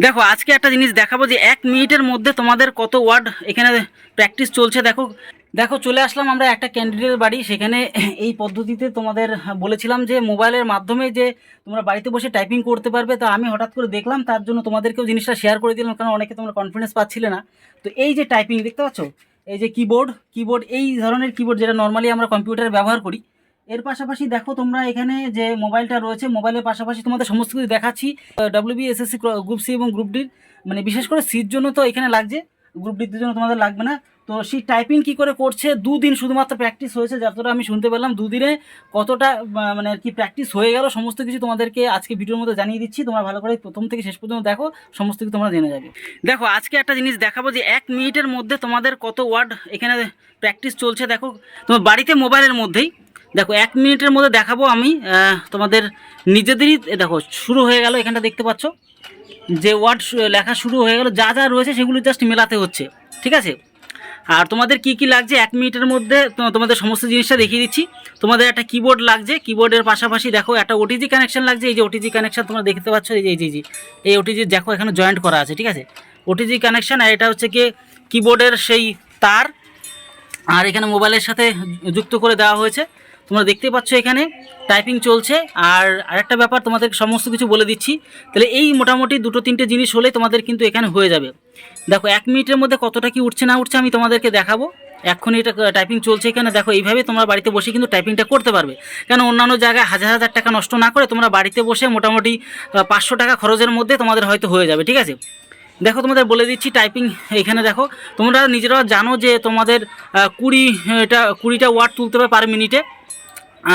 দেখো আজকে একটা জিনিস দেখাবো যে 1 মিনিটের মধ্যে তোমাদের কত ওয়ার্ড এখানে প্র্যাকটিস চলছে। দেখো দেখো চলে আসলাম আমরা একটা ক্যান্ডিডেটের বাড়ি। সেখানে এই পদ্ধতিতে তোমাদের বলেছিলাম যে মোবাইলের মাধ্যমে যে তোমরা বাড়িতে বসে টাইপিং করতে পারবে। তো আমি হঠাৎ করে দেখলাম, তার জন্য তোমাদেরকেও জিনিসটা শেয়ার করে দিলাম, কারণ অনেকে তোমরা কনফিডেন্স পাচ্ছিলে না। তো এই যে টাইপিং দেখতে পাচ্ছ, এই যে কিবোর্ড এই ধরনের কিবোর্ড যেটা নর্মালি আমরা কম্পিউটারে ব্যবহার করি, এর পাশাপাশি দেখো তোমরা এখানে যে মোবাইলটা রয়েছে, মোবাইলের পাশাপাশি তোমাদের সমস্ত কিছু দেখাচ্ছি। WBSSC গ্রুপ সি এবং গ্রুপ ডির, মানে বিশেষ করে সির জন্য তো এখানে লাগছে, গ্রুপ ডির জন্য তোমাদের লাগবে না। তো সেই টাইপিং কি করে করছে, 2 দিন শুধুমাত্র প্র্যাকটিস হয়েছে, যতটা আমি শুনতে পেলাম 2 দিনে কতটা মানে আর কি প্র্যাকটিস হয়ে গেল, সমস্ত কিছু তোমাদেরকে আজকে ভিডিওর মধ্যে জানিয়ে দিচ্ছি। তোমরা ভালো করে প্রথম থেকে শেষ পর্যন্ত দেখো, সমস্ত কিছু তোমরা জেনে যাবে। দেখো আজকে একটা জিনিস দেখাবো যে 1 মিনিটের মধ্যে তোমাদের কত ওয়ার্ড এখানে প্র্যাকটিস চলছে। দেখো তোমার বাড়িতে মোবাইলের মধ্যেই দেখো 1 মিনিটের মধ্যে দেখাবো আমি তোমাদের নিজেদেরই। দেখো শুরু হয়ে গেল, এখানটা দেখতে পাচ্ছ যে ওয়ার্ড লেখা শুরু হয়ে গেল, যা যা রয়েছে সেগুলো জাস্ট মেলাতে হচ্ছে, ঠিক আছে। আর তোমাদের কি কি লাগছে 1 মিনিটের মধ্যে তোমাদের সমস্ত জিনিসটা দেখিয়ে দিচ্ছি। তোমাদের একটা কিবোর্ড লাগছে, কিবোর্ডের পাশাপাশি দেখো একটা ওটিজি কানেকশন লাগছে। এই যে ওটিজি কানেকশন তোমরা দেখতে পাচ্ছ, এই ওটিজি দেখো এখানে জয়েন্ট করা আছে, ঠিক আছে, ওটিজি কানেকশন। আর এটা হচ্ছে কি কিবোর্ডের সেই তার, আর এখানে মোবাইলের সাথে যুক্ত করে দেওয়া হয়েছে। তোমরা দেখতে পাচ্ছ এখানে টাইপিং চলছে। আর আরেকটা ব্যাপার তোমাদের সমস্ত কিছু বলে দিচ্ছি, তাহলে এই মোটামুটি 2-3টে জিনিস হলে তোমাদের কিন্তু এখানে হয়ে যাবে। দেখো 1 মিনিটের মধ্যে কতটা কি উঠছে না উঠছে আমি তোমাদেরকে দেখাবো। এক্ষুনি এটা টাইপিং চলছে এখানে। দেখো এইভাবে তোমরা বাড়িতে বসে কিন্তু টাইপিংটা করতে পারবে, কেন অন্যান্য জায়গায় হাজার হাজার টাকা নষ্ট না করে তোমরা বাড়িতে বসে মোটামুটি 500 টাকা খরচের মধ্যে তোমাদের হয়তো হয়ে যাবে, ঠিক আছে। দেখো তোমাদের বলে দিচ্ছি টাইপিং। এখানে দেখো তোমরা নিজেরাও জানো যে তোমাদের 20টা ওয়ার্ড তুলতে হবে পার মিনিটে,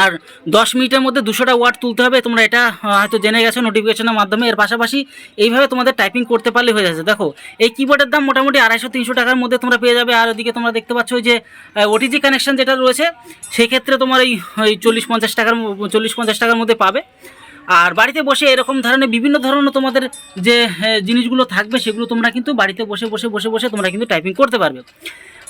আর 10 মিনিটের মধ্যে 200টা ওয়ার্ড তুলতে হবে। তোমরা এটা হয়তো জেনে গেছো নোটিফিকেশনের মাধ্যমে। এর পাশাপাশি এইভাবে তোমাদের টাইপিং করতে পারলে হয়ে যাচ্ছে। দেখো এই কিবোর্ডের দাম মোটামুটি 250-300 টাকার মধ্যে তোমরা পেয়ে যাবে। আর ওদিকে তোমরা দেখতে পাচ্ছ যে ওটিজি কানেকশন যেটা রয়েছে, সেক্ষেত্রে তোমার এই 40-50 টাকার মধ্যে পাবে। আর বাড়িতে বসে এরকম ধরনের বিভিন্ন ধরনের তোমাদের যে জিনিসগুলো থাকবে, সেগুলো তোমরা কিন্তু বাড়িতে বসে বসে বসে বসে তোমরা কিন্তু টাইপিং করতে পারবে।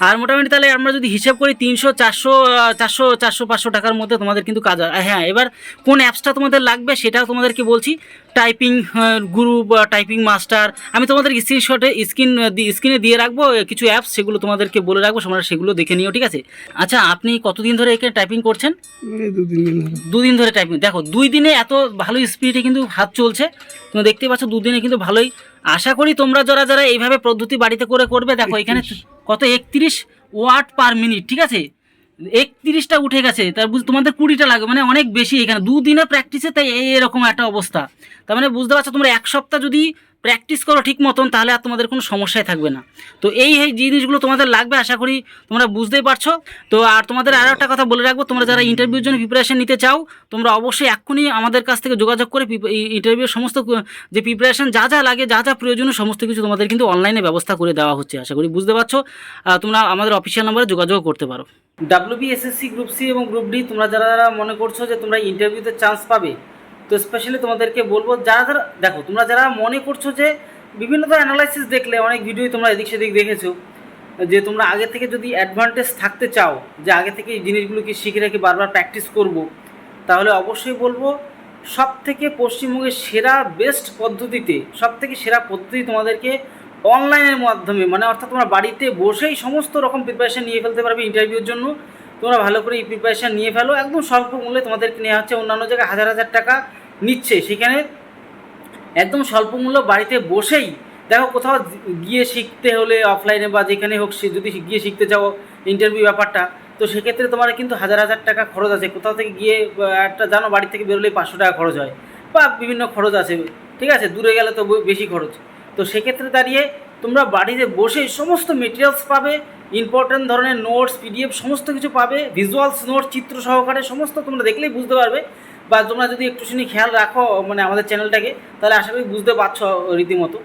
আর মোটামুটি তাহলে আমরা যদি হিসাব করি 300-400-500 টাকার মধ্যে তোমাদের কিন্তু কাজ হয়। হ্যাঁ, এবার কোন অ্যাপসটা তোমাদের লাগবে সেটাও তোমাদেরকে বলছি। টাইপিং গ্রুপ, টাইপিং মাস্টার, আমি তোমাদের স্ক্রিনে দিয়ে রাখবো কিছু অ্যাপস, সেগুলো তোমাদেরকে বলে রাখবো, তোমরা সেগুলো দেখে নিও, ঠিক আছে। আচ্ছা, আপনি কতদিন ধরে এখানে টাইপিং করছেন? 2 দিন ধরে টাইপিং। দেখো 2 দিনে এত ভালো স্পিডে কিন্তু হাত চলছে, তুমি দেখতে পাচ্ছ 2 দিনে কিন্তু ভালোই। আশা করি তোমরা যারা যারা এইভাবে পদ্ধতি বাড়িতে করে করবে, দেখো এখানে কত 31 ওয়াট পার মিনিট, ঠিক আছে, 31টা উঠে গেছে। তার তোমাদের 20টা লাগবে, মানে অনেক বেশি এখানে 2 দিনে প্র্যাকটিসে, তাই এরকম একটা অবস্থা। তার মানে বুঝতে পারছো, তোমরা 1 সপ্তাহ যদি প্র্যাকটিস করো ঠিক মতন, তাহলে আর তোমাদের কোনো সমস্যাই থাকবে না। তো এই জিনিসগুলো তোমাদের লাগবে, আশা করি তোমরা বুঝতেই পারছো। তো আর তোমাদের আরও একটা কথা বলে রাখবো, তোমরা যারা ইন্টারভিউর জন্য প্রিপারেশন নিতে চাও, তোমরা অবশ্যই এক্ষুনি আমাদের কাছ থেকে যোগাযোগ করে ইন্টারভিউর সমস্ত যে প্রিপারেশন যা যা লাগে, যা যা প্রয়োজনীয় সমস্ত কিছু তোমাদের কিন্তু অনলাইনে ব্যবস্থা করে দেওয়া হচ্ছে। আশা করি বুঝতে পারছো। তোমরা আমাদের অফিসিয়াল নম্বরে যোগাযোগ করতে পারো। WBSSC গ্রুপ সি এবং গ্রুপ ডি, তোমরা যারা যারা মনে করছো যে তোমরা ইন্টারভিউতে চান্স পাবে, তো স্পেশালি তোমাদেরকে বলবো, যারা যারা দেখো তোমরা যারা মনে করছো যে বিভিন্ন তো অ্যানালাইসিস দেখলে, অনেক ভিডিও তোমরা এদিক সেদিক দেখেছো, যে তোমরা আগে থেকে যদি অ্যাডভান্টেজ থাকতে চাও, যে আগে থেকে এই জিনিসগুলোকে শিখে রেখে বারবার প্র্যাকটিস করব, তাহলে অবশ্যই বলবো সব থেকে পশ্চিমবঙ্গের সেরা বেস্ট পদ্ধতিতে, সব থেকে সেরা পদ্ধতি তোমাদেরকে অনলাইনের মাধ্যমে, মানে অর্থাৎ তোমরা বাড়িতে বসেই সমস্ত রকম প্রিপারেশান নিয়ে ফেলতে পারবে ইন্টারভিউর জন্য। তোমরা ভালো করে এই প্রিপারেশান নিয়ে ফেলো, একদম স্বল্প মূল্যে তোমাদেরকে নেওয়া হচ্ছে। অন্যান্য জায়গায় হাজার হাজার টাকা নিচ্ছে, সেখানে একদম স্বল্প মূল্য, বাড়িতে বসেই। দেখো কোথাও গিয়ে শিখতে হলে অফলাইনে বা যেখানে হোক, যদি গিয়ে শিখতে চাও ইন্টারভিউ ব্যাপারটা, তো সেক্ষেত্রে তোমার কিন্তু হাজার হাজার টাকা খরচ আছে। কোথাও থেকে গিয়ে একটা জানো, বাড়ি থেকে বেরোলেই 500 টাকা খরচ হয়, বা বিভিন্ন খরচ আছে, ঠিক আছে, দূরে গেলে তো বেশি খরচ। তো সেক্ষেত্রে দাঁড়িয়ে তোমরা বাড়িতে বসেই সমস্ত মেটেরিয়ালস পাবে, ইম্পর্টেন্ট ধরনের নোটস, PDF সমস্ত কিছু পাবে, ভিজুয়ালস নোটস চিত্র সহকারে সমস্ত তোমরা দেখলেই বুঝতে পারবে। বা তোমরা যদি একটুখানি খেয়াল রাখো মানে আমাদের চ্যানেলটাকে, তাহলে আশা করি বুঝতে পারছো রীতিমতো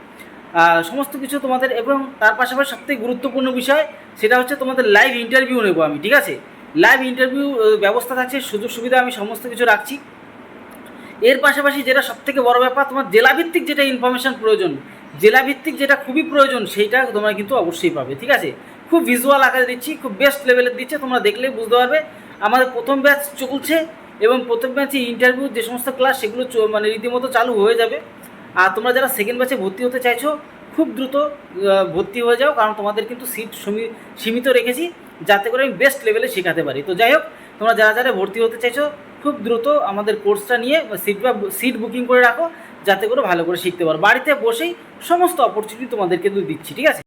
সমস্ত কিছু তোমাদের। এবং তার পাশাপাশি সবথেকে গুরুত্বপূর্ণ বিষয়, সেটা হচ্ছে তোমাদের লাইভ ইন্টারভিউ নেব আমি, ঠিক আছে। লাইভ ইন্টারভিউ ব্যবস্থা থাকছে, সুযোগ সুবিধা আমি সমস্ত কিছু রাখছি। এর পাশাপাশি যেটা সবথেকে বড় ব্যাপার, তোমার জেলাভিত্তিক যেটা ইনফরমেশান প্রয়োজন, জেলাভিত্তিক যেটা খুবই প্রয়োজন, সেইটা তোমরা কিন্তু অবশ্যই পাবে, ঠিক আছে। খুব ভিজুয়াল আকারে দিচ্ছি, খুব বেস্ট লেভেলের দিচ্ছে, তোমরা দেখলেই বুঝতে পারবে। আমাদের প্রথম ব্যাচ চলছে, এবং প্রথম ব্যাচে ইন্টারভিউ যে সমস্ত ক্লাস, সেগুলো মানে রীতিমতো চালু হয়ে যাবে। আর তোমরা যারা সেকেন্ড ব্যাচে ভর্তি হতে চাইছো খুব দ্রুত ভর্তি হয়ে যাও, কারণ তোমাদের কিন্তু সিট সীমিত রেখেছি যাতে করে আমি বেস্ট লেভেলে শেখাতে পারি। তো যাই হোক, তোমরা যারা যারা ভর্তি হতে চাইছো খুব দ্রুত আমাদের কোর্সটা নিয়ে সিট বুকিং করে রাখো, যাতে করে ভালো করে শিখতে পারো। বাড়িতে বসেই সমস্ত অপরচুনিটি তোমাদেরকে দিচ্ছি, ঠিক আছে।